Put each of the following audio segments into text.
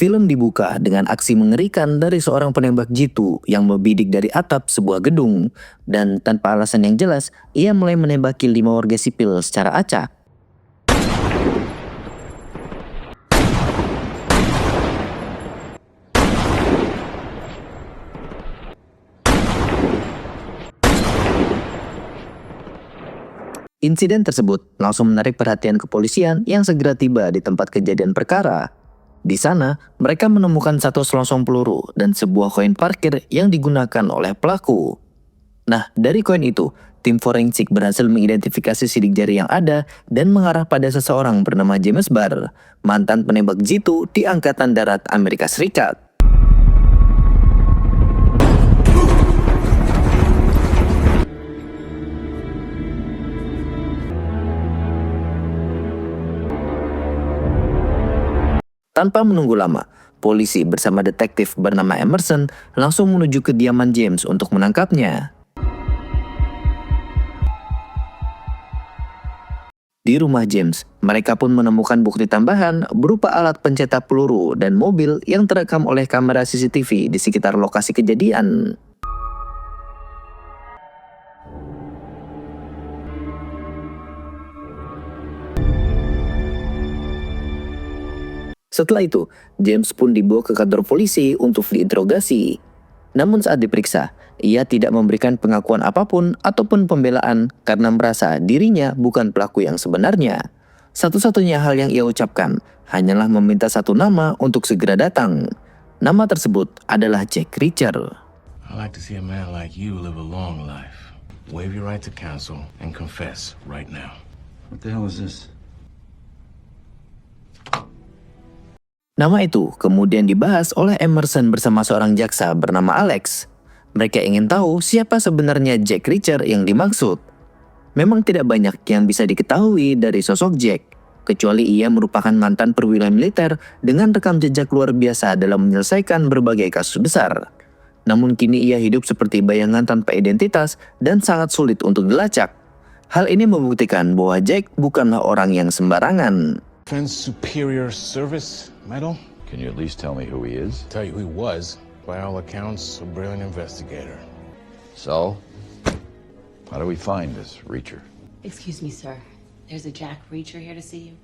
Film dibuka dengan aksi mengerikan dari seorang penembak jitu yang membidik dari atap sebuah gedung, dan tanpa alasan yang jelas, ia mulai menembaki 5 warga sipil secara acak. Insiden tersebut langsung menarik perhatian kepolisian yang segera tiba di tempat kejadian perkara. Di sana, mereka menemukan satu selongsong peluru dan sebuah koin parkir yang digunakan oleh pelaku. Nah, dari koin itu, tim forensik berhasil mengidentifikasi sidik jari yang ada dan mengarah pada seseorang bernama James Barr, mantan penembak jitu di Angkatan Darat Amerika Serikat. Tanpa menunggu lama, polisi bersama detektif bernama Emerson langsung menuju kediaman James untuk menangkapnya. Di rumah James, mereka pun menemukan bukti tambahan berupa alat pencetak peluru dan mobil yang terekam oleh kamera CCTV di sekitar lokasi kejadian. Setelah itu, James pun dibawa ke kantor polisi untuk diinterogasi. Namun saat diperiksa, ia tidak memberikan pengakuan apapun ataupun pembelaan karena merasa dirinya bukan pelaku yang sebenarnya. Satu-satunya hal yang ia ucapkan hanyalah meminta satu nama untuk segera datang. Nama tersebut adalah Jack Reacher. I like to see a man like you live a long life. Waive your right to counsel and confess right now. What the hell is this? Nama itu kemudian dibahas oleh Emerson bersama seorang jaksa bernama Alex. Mereka ingin tahu siapa sebenarnya Jack Reacher yang dimaksud. Memang tidak banyak yang bisa diketahui dari sosok Jack, kecuali ia merupakan mantan perwira militer dengan rekam jejak luar biasa dalam menyelesaikan berbagai kasus besar. Namun kini ia hidup seperti bayangan tanpa identitas dan sangat sulit untuk dilacak. Hal ini membuktikan bahwa Jack bukanlah orang yang sembarangan. Defense Superior Service Medal? Can you at least tell me who he is? Tell you who he was. By all accounts, a brilliant investigator. So, how do we find this Reacher? Excuse me, sir. There's a Jack Reacher here to see you.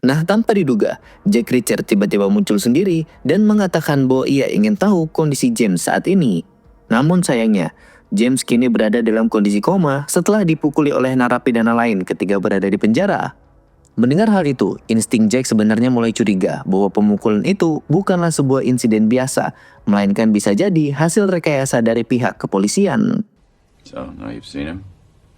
Nah, tanpa diduga, Jack Reacher tiba-tiba muncul sendiri dan mengatakan bahwa ia ingin tahu kondisi James saat ini. Namun sayangnya, James kini berada dalam kondisi koma setelah dipukuli oleh narapidana lain ketika berada di penjara. Mendengar hal itu, insting Jack sebenarnya mulai curiga bahwa pemukulan itu bukanlah sebuah insiden biasa, melainkan bisa jadi hasil rekayasa dari pihak kepolisian. So, now you've seen him.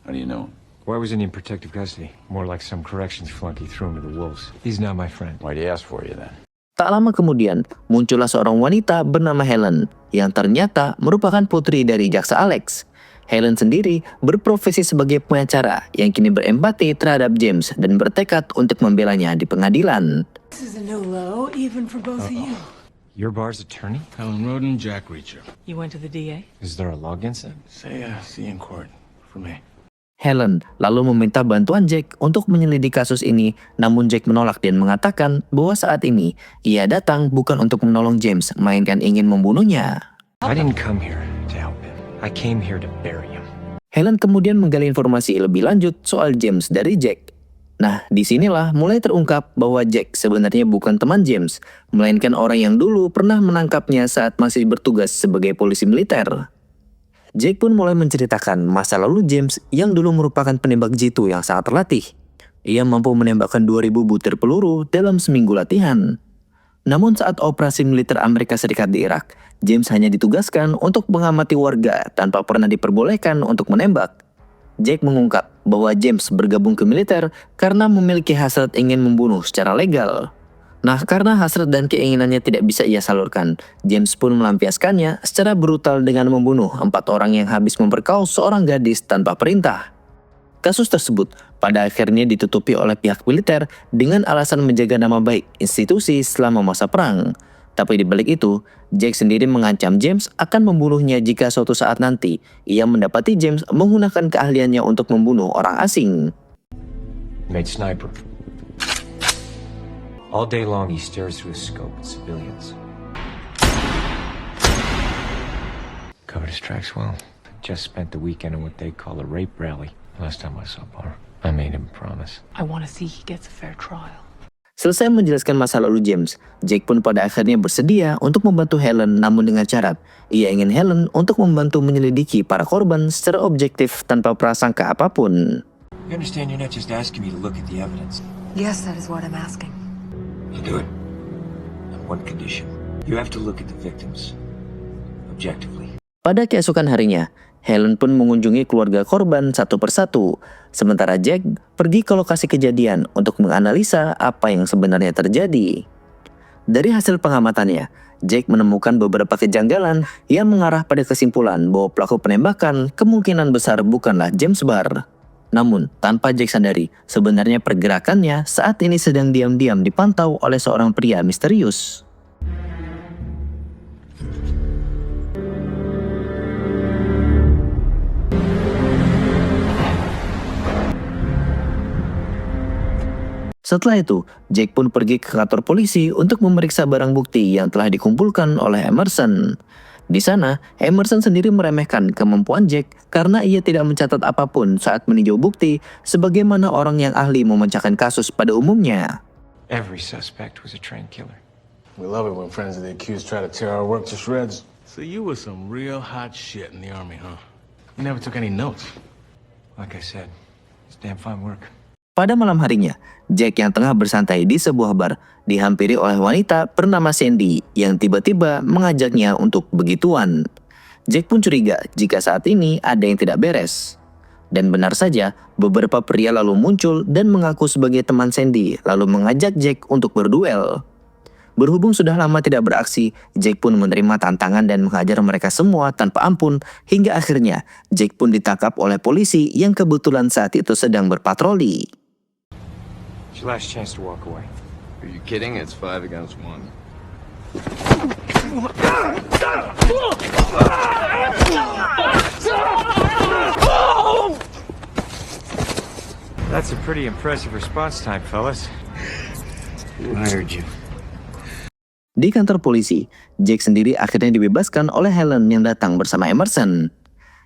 How do you know him? Why wasn't he in protective custody? More like some corrections flunky threw him to the wolves. He's not my friend. Why'd he ask for you then? Tak lama kemudian, muncullah seorang wanita bernama Helen, yang ternyata merupakan putri dari jaksa Alex. Helen sendiri berprofesi sebagai pengacara yang kini berempati terhadap James dan bertekad untuk membelanya di pengadilan. This is a new low, even for both of you. Your bar's attorney? Helen Roden, Jack Reacher. You went to the DA? Is there a law against it? Say, see you in court. For me. Helen lalu meminta bantuan Jack untuk menyelidiki kasus ini, namun Jack menolak dan mengatakan bahwa saat ini ia datang bukan untuk menolong James, melainkan ingin membunuhnya. I didn't come here to help him. I came here to bury him. Helen kemudian menggali informasi lebih lanjut soal James dari Jack. Nah, disinilah mulai terungkap bahwa Jack sebenarnya bukan teman James, melainkan orang yang dulu pernah menangkapnya saat masih bertugas sebagai polisi militer. Jack pun mulai menceritakan masa lalu James yang dulu merupakan penembak jitu yang sangat terlatih. Ia mampu menembakkan 2000 butir peluru dalam seminggu latihan. Namun saat operasi militer Amerika Serikat di Irak, James hanya ditugaskan untuk mengamati warga tanpa pernah diperbolehkan untuk menembak. Jack mengungkap bahwa James bergabung ke militer karena memiliki hasrat ingin membunuh secara legal. Nah, karena hasrat dan keinginannya tidak bisa ia salurkan, James pun melampiaskannya secara brutal dengan membunuh 4 orang yang habis memperkaos seorang gadis tanpa perintah. Kasus tersebut pada akhirnya ditutupi oleh pihak militer dengan alasan menjaga nama baik institusi selama masa perang. Tapi di balik itu, Jack sendiri mengancam James akan membunuhnya jika suatu saat nanti ia mendapati James menggunakan keahliannya untuk membunuh orang asing. Made sniper. All day long, he stares through a scope at civilians. Covered his tracks well. Just spent the weekend in what they call a rape rally. Last time I saw Bar, I made him a promise. I want to see he gets a fair trial. Selesai menjelaskan masa lalu James, Jack pun pada akhirnya bersedia untuk membantu Helen, namun dengan syarat ia ingin Helen untuk membantu menyelidiki para korban secara objektif tanpa prasangka apapun. You understand you're not just asking me to look at the evidence. Yes, that is what I'm asking. I'll do it. On one condition. You have to look at the victims. Objectively. Pada keesokan harinya, Helen pun mengunjungi keluarga korban satu persatu, sementara Jack pergi ke lokasi kejadian untuk menganalisa apa yang sebenarnya terjadi. Dari hasil pengamatannya, Jack menemukan beberapa kejanggalan yang mengarah pada kesimpulan bahwa pelaku penembakan kemungkinan besar bukanlah James Barr. Namun, tanpa Jack sadari, sebenarnya pergerakannya saat ini sedang diam-diam dipantau oleh seorang pria misterius. Setelah itu, Jack pun pergi ke kantor polisi untuk memeriksa barang bukti yang telah dikumpulkan oleh Emerson. Di sana, Emerson sendiri meremehkan kemampuan Jack karena ia tidak mencatat apapun saat meninjau bukti sebagaimana orang yang ahli memecahkan kasus pada umumnya. Every suspect was a trained killer. We love it when friends of the accused try to tear our work to shreds. So you were some real hot shit in the army, huh? You never took any notes. Like I said, it's damn fine work. Pada malam harinya, Jack yang tengah bersantai di sebuah bar dihampiri oleh wanita bernama Sandy yang tiba-tiba mengajaknya untuk begituan. Jack pun curiga jika saat ini ada yang tidak beres. Dan benar saja, beberapa pria lalu muncul dan mengaku sebagai teman Sandy lalu mengajak Jack untuk berduel. Berhubung sudah lama tidak beraksi, Jack pun menerima tantangan dan menghajar mereka semua tanpa ampun hingga akhirnya Jack pun ditangkap oleh polisi yang kebetulan saat itu sedang berpatroli. It's your last chance to walk away. Are you kidding? It's 5 against 1. That's a pretty impressive response time, fellas. Who hired you? Di kantor polisi, Jack sendiri akhirnya dibebaskan oleh Helen yang datang bersama Emerson.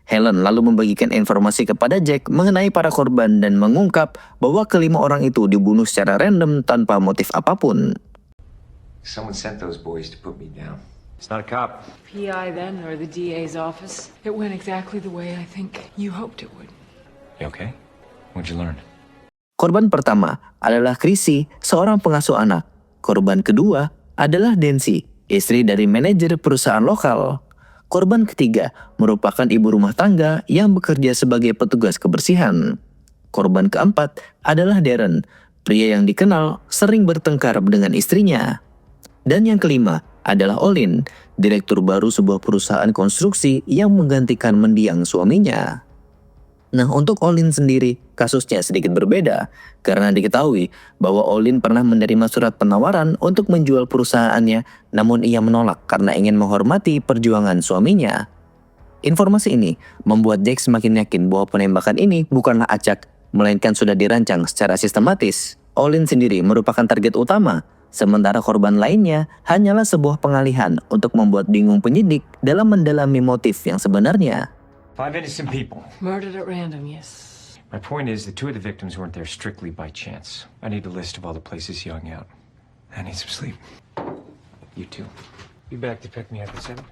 Helen lalu membagikan informasi kepada Jack mengenai para korban dan mengungkap bahwa kelima orang itu dibunuh secara random tanpa motif apapun. Someone sent those boys to put me down. It's not a cop. PI then, or the DA's office. It went exactly the way I think you hoped it would. You okay? What'd you learn? Korban pertama adalah Chrissy, seorang pengasuh anak. Korban kedua adalah Nancy, istri dari manajer perusahaan lokal. Korban ketiga merupakan ibu rumah tangga yang bekerja sebagai petugas kebersihan. Korban keempat adalah Darren, pria yang dikenal sering bertengkar dengan istrinya. Dan yang kelima adalah Olin, direktur baru sebuah perusahaan konstruksi yang menggantikan mendiang suaminya. Nah, untuk Olin sendiri, kasusnya sedikit berbeda karena diketahui bahwa Olin pernah menerima surat penawaran untuk menjual perusahaannya, namun ia menolak karena ingin menghormati perjuangan suaminya. Informasi ini membuat Jack semakin yakin bahwa penembakan ini bukanlah acak, melainkan sudah dirancang secara sistematis. Olin sendiri merupakan target utama, sementara korban lainnya hanyalah sebuah pengalihan untuk membuat bingung penyidik dalam mendalami motif yang sebenarnya. 5 innocent people. Murdered at random, yes. My point is, the 2 of the victims weren't there strictly by chance. I need a list of all the places he hung out. I need some sleep. You too. Be back to pick me up at 7?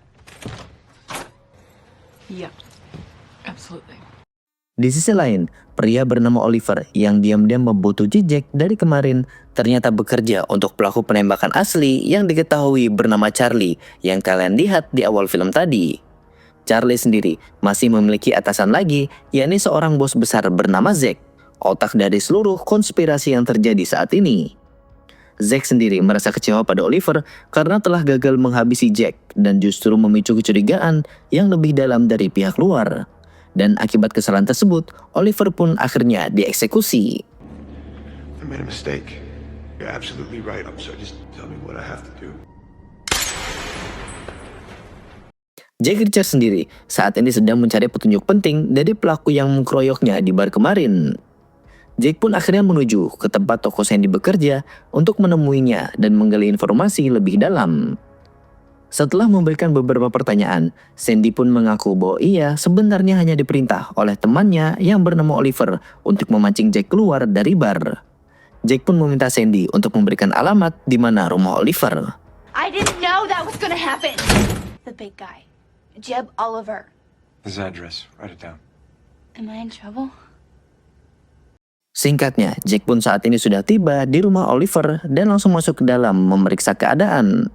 Yeah, absolutely. Di sisi lain, pria bernama Oliver yang diam-diam membutuhkan Jack dari kemarin ternyata bekerja untuk pelaku penembakan asli yang diketahui bernama Charlie yang kalian lihat di awal film tadi. Charlie sendiri masih memiliki atasan lagi, yakni seorang bos besar bernama Zack, otak dari seluruh konspirasi yang terjadi saat ini. Zack sendiri merasa kecewa pada Oliver karena telah gagal menghabisi Jack dan justru memicu kecurigaan yang lebih dalam dari pihak luar. Dan akibat kesalahan tersebut, Oliver pun akhirnya dieksekusi. I made a mistake. You're absolutely right, so just tell me what I have to do. Jack Reacher sendiri saat ini sedang mencari petunjuk penting dari pelaku yang mengkeroyoknya di bar kemarin. Jake pun akhirnya menuju ke tempat toko Sandy bekerja untuk menemuinya dan menggali informasi lebih dalam. Setelah memberikan beberapa pertanyaan, Sandy pun mengaku bahwa ia sebenarnya hanya diperintah oleh temannya yang bernama Oliver untuk memancing Jake keluar dari bar. Jake pun meminta Sandy untuk memberikan alamat di mana rumah Oliver. I didn't know that was gonna happen. The big guy, Jeb Oliver. His address. Write it down. Am I in trouble? Singkatnya, Jake pun saat ini sudah tiba di rumah Oliver dan langsung masuk ke dalam memeriksa keadaan.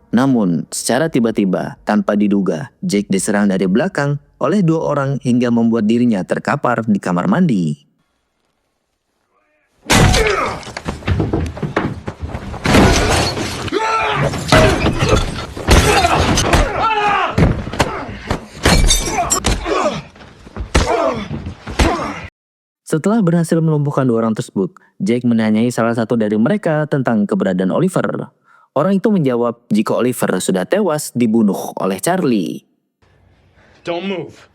Namun, secara tiba-tiba, tanpa diduga, Jake diserang dari belakang oleh 2 orang hingga membuat dirinya terkapar di kamar mandi. Setelah berhasil melumpuhkan 2 orang tersebut, Jake menanyai salah satu dari mereka tentang keberadaan Oliver. Orang itu menjawab jika Oliver sudah tewas dibunuh oleh Charlie. Don't move.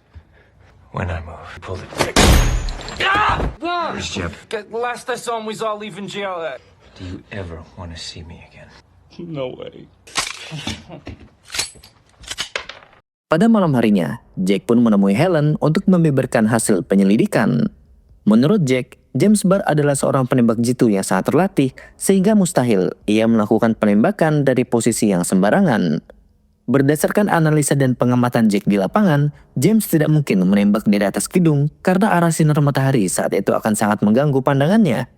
When I move, pull the trigger. Where's Jeb? Last I saw him, we was all leaving jail. Do you ever want to see me again? No way. Pada malam harinya, Jake pun menemui Helen untuk membeberkan hasil penyelidikan. Menurut Jake, James Barr adalah seorang penembak jitu yang sangat terlatih sehingga mustahil ia melakukan penembakan dari posisi yang sembarangan. Berdasarkan analisa dan pengamatan Jake di lapangan, James tidak mungkin menembak dari atas gedung karena arah sinar matahari saat itu akan sangat mengganggu pandangannya.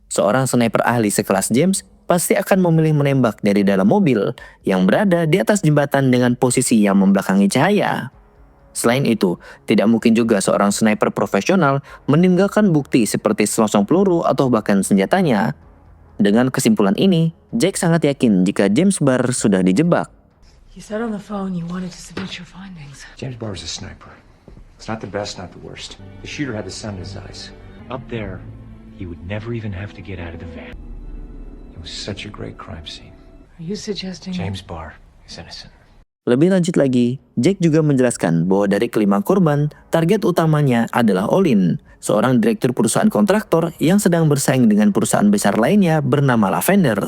Seorang sniper ahli sekelas James pasti akan memilih menembak dari dalam mobil yang berada di atas jembatan dengan posisi yang membelakangi cahaya. Selain itu, tidak mungkin juga seorang sniper profesional meninggalkan bukti seperti selongsong peluru atau bahkan senjatanya. Dengan kesimpulan ini, Jake sangat yakin jika James Barr sudah dijebak. You said on the phone you wanted to submit your findings. James Barr was a sniper. It's not the best, not the worst. The shooter had the sun in his eyes. Up there, he would never even have to get out of the van. It was such a great crime scene. Are you suggesting... James Barr is innocent. Lebih lanjut lagi, Jake juga menjelaskan bahwa dari kelima korban, target utamanya adalah Olin, seorang direktur perusahaan kontraktor yang sedang bersaing dengan perusahaan besar lainnya bernama Lavender.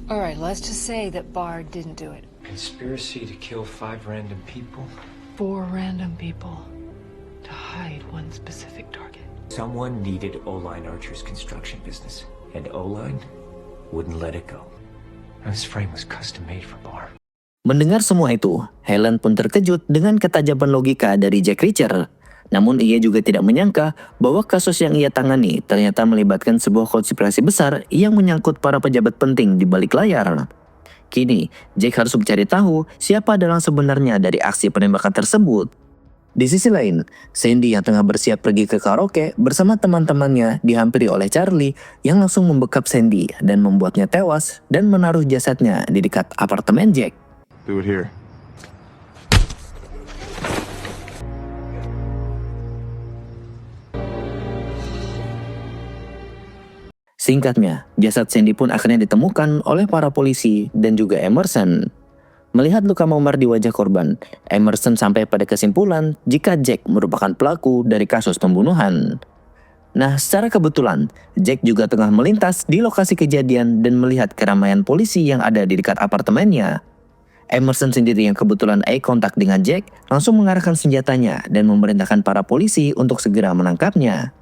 Alright, let's just say that Barr didn't do it. Conspiracy to kill 5 random people? 4 random people to hide one specific target. Someone needed Oline Archer's construction business, and Oline wouldn't let it go. This frame was custom made for Barr. Mendengar semua itu, Helen pun terkejut dengan ketajaman logika dari Jack Reacher. Namun ia juga tidak menyangka bahwa kasus yang ia tangani ternyata melibatkan sebuah konspirasi besar yang menyangkut para pejabat penting di balik layar. Kini, Jack harus mencari tahu siapa dalang sebenarnya dari aksi penembakan tersebut. Di sisi lain, Sandy yang tengah bersiap pergi ke karaoke bersama teman-temannya dihampiri oleh Charlie yang langsung membekap Sandy dan membuatnya tewas dan menaruh jasadnya di dekat apartemen Jack. Do it here. Singkatnya, jasad Sandy pun akhirnya ditemukan oleh para polisi dan juga Emerson. Melihat luka memar di wajah korban, Emerson sampai pada kesimpulan jika Jack merupakan pelaku dari kasus pembunuhan. Nah, secara kebetulan, Jack juga tengah melintas di lokasi kejadian dan melihat keramaian polisi yang ada di dekat apartemennya. Emerson sendiri yang kebetulan eye contact dengan Jack langsung mengarahkan senjatanya dan memerintahkan para polisi untuk segera menangkapnya.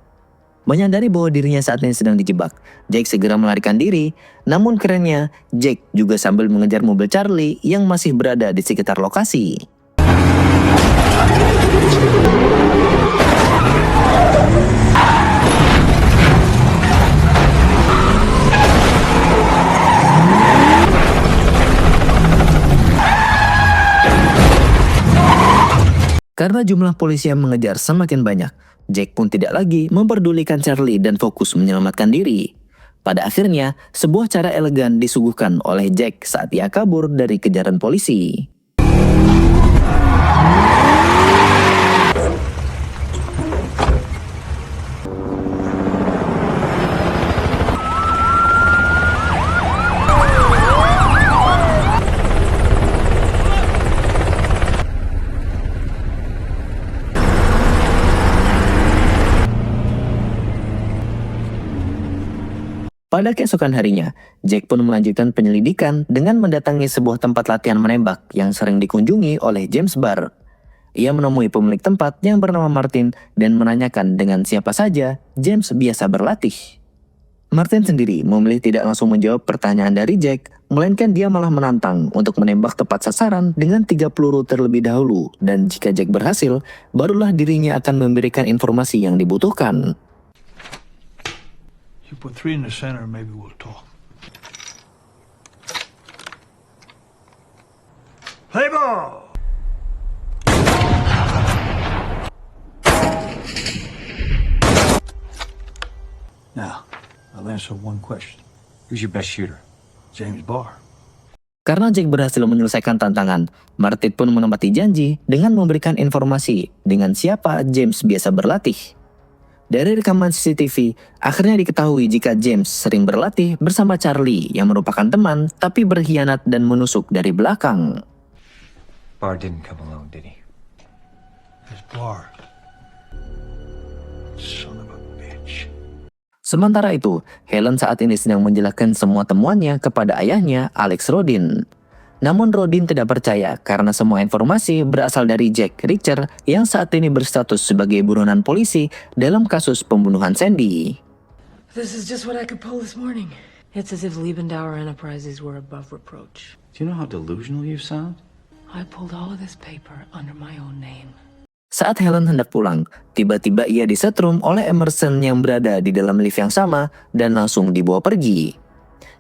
Menyadari bahwa dirinya saat ini sedang dijebak, Jack segera melarikan diri. Namun kerennya, Jack juga sambil mengejar mobil Charlie yang masih berada di sekitar lokasi. Karena jumlah polisi yang mengejar semakin banyak, Jack pun tidak lagi memperdulikan Charlie dan fokus menyelamatkan diri. Pada akhirnya, sebuah cara elegan disuguhkan oleh Jack saat ia kabur dari kejaran polisi. Pada keesokan harinya, Jack pun melanjutkan penyelidikan dengan mendatangi sebuah tempat latihan menembak yang sering dikunjungi oleh James Barr. Ia menemui pemilik tempat yang bernama Martin dan menanyakan dengan siapa saja James biasa berlatih. Martin sendiri memilih tidak langsung menjawab pertanyaan dari Jack, melainkan dia malah menantang untuk menembak tepat sasaran dengan 3 peluru terlebih dahulu, dan jika Jack berhasil, barulah dirinya akan memberikan informasi yang dibutuhkan. You put 3 in the center, maybe we'll talk. Play ball! Now, I'll answer one question. Who's your best shooter? James Barr. Karena Jack berhasil menyelesaikan tantangan, Martin pun menepati janji dengan memberikan informasi dengan siapa James biasa berlatih. Dari rekaman CCTV, akhirnya diketahui jika James sering berlatih bersama Charlie yang merupakan teman tapi berkhianat dan menusuk dari belakang. Barr didn't come alone, did he? It's Barr. Son of a bitch. Sementara itu, Helen saat ini sedang menjelaskan semua temuannya kepada ayahnya, Alex Rodin. Namun Rodin tidak percaya karena semua informasi berasal dari Jack Reacher yang saat ini berstatus sebagai buronan polisi dalam kasus pembunuhan Sandy. This is just what I could pull this morning. It's as if Liebendauer Enterprises were above reproach. Do you know how delusional you sound? I pulled all of this paper under my own name. Saat Helen hendak pulang, tiba-tiba ia disetrum oleh Emerson yang berada di dalam lift yang sama dan langsung dibawa pergi.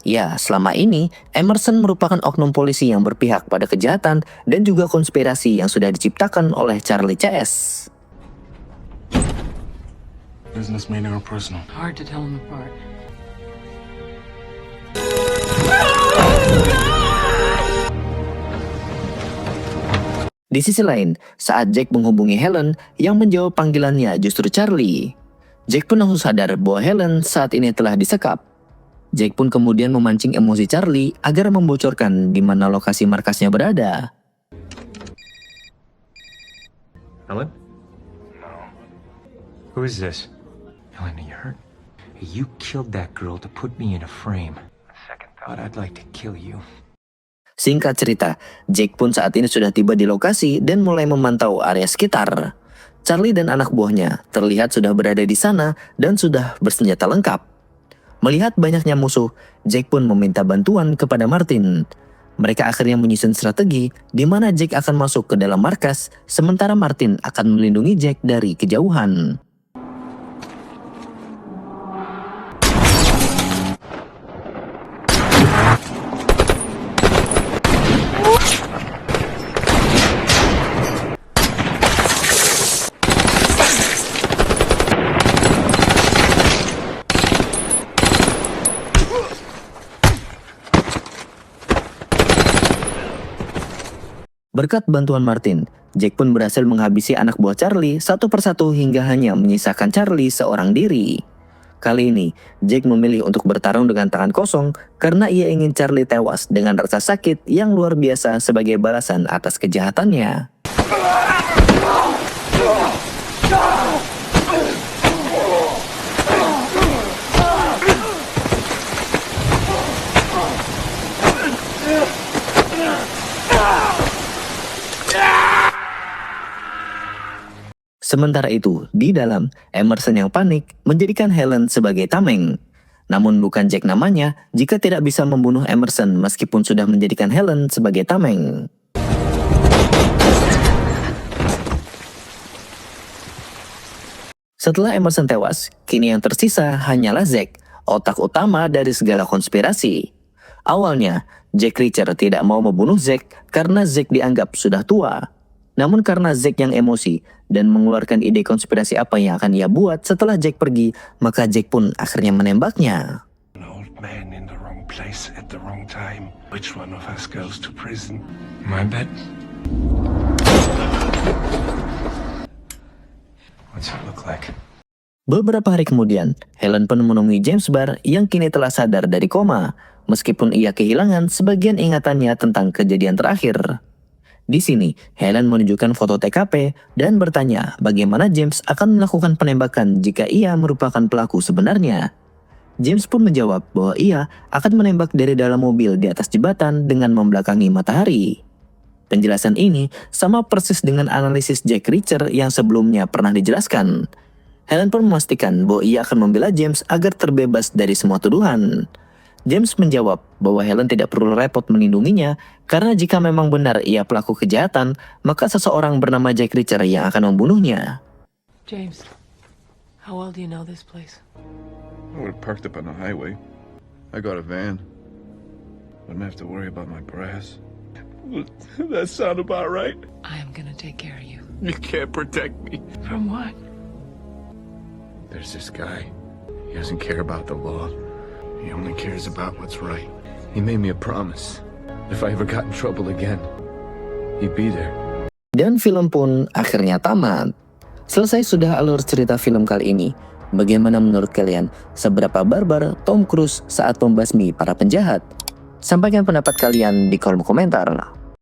Ya, selama ini Emerson merupakan oknum polisi yang berpihak pada kejahatan dan juga konspirasi yang sudah diciptakan oleh Charlie CS. Business meaning or personal? Hard to tell them apart. Di sisi lain, saat Jack menghubungi Helen, yang menjawab panggilannya justru Charlie. Jack pun langsung sadar bahwa Helen saat ini telah disekap. Jack pun kemudian memancing emosi Charlie agar membocorkan di mana lokasi markasnya berada. Helen? No. Who is this? Helen, are you hurt? You killed that girl to put me in a frame. But I'd like to kill you. Singkat cerita, Jack pun saat ini sudah tiba di lokasi dan mulai memantau area sekitar. Charlie dan anak buahnya terlihat sudah berada di sana dan sudah bersenjata lengkap. Melihat banyaknya musuh, Jack pun meminta bantuan kepada Martin. Mereka akhirnya menyusun strategi di mana Jack akan masuk ke dalam markas, sementara Martin akan melindungi Jack dari kejauhan. Berkat bantuan Martin, Jack pun berhasil menghabisi anak buah Charlie satu persatu hingga hanya menyisakan Charlie seorang diri. Kali ini, Jack memilih untuk bertarung dengan tangan kosong karena ia ingin Charlie tewas dengan rasa sakit yang luar biasa sebagai balasan atas kejahatannya. Sementara itu, di dalam, Emerson yang panik menjadikan Helen sebagai tameng. Namun bukan Jack namanya jika tidak bisa membunuh Emerson meskipun sudah menjadikan Helen sebagai tameng. Setelah Emerson tewas, kini yang tersisa hanyalah Zack, otak utama dari segala konspirasi. Awalnya, Jack Reacher tidak mau membunuh Zack karena Zack dianggap sudah tua. Namun karena Zack yang emosi dan mengeluarkan ide konspirasi apa yang akan ia buat setelah Jack pergi, maka Jack pun akhirnya menembaknya. An old man in the wrong place at the wrong time. Which one of us goes to prison? My bet? What's it look like? Beberapa hari kemudian, Helen pun menemui James Barr yang kini telah sadar dari koma, meskipun ia kehilangan sebagian ingatannya tentang kejadian terakhir. Di sini, Helen menunjukkan foto TKP dan bertanya bagaimana James akan melakukan penembakan jika ia merupakan pelaku sebenarnya. James pun menjawab bahwa ia akan menembak dari dalam mobil di atas jembatan dengan membelakangi matahari. Penjelasan ini sama persis dengan analisis Jack Reacher yang sebelumnya pernah dijelaskan. Helen pun memastikan bahwa ia akan membela James agar terbebas dari semua tuduhan. James menjawab bahwa Helen tidak perlu repot melindunginya karena jika memang benar ia pelaku kejahatan, maka seseorang bernama Jack Reacher yang akan membunuhnya. James, how well do you know this place? I would have parked up on the highway. I got a van. Wouldn't have to worry about my brass. That sound about right. I am gonna take care of you. You can't protect me. From what? There's this guy. He doesn't care about the law. He only cares about what's right. He made me a promise. If I ever got in trouble again, he'd be there. Dan film pun akhirnya tamat. Selesai sudah alur cerita film kali ini. Bagaimana menurut kalian? Seberapa barbar Tom Cruise saat membasmi para penjahat? Sampaikan pendapat kalian di kolom komentar.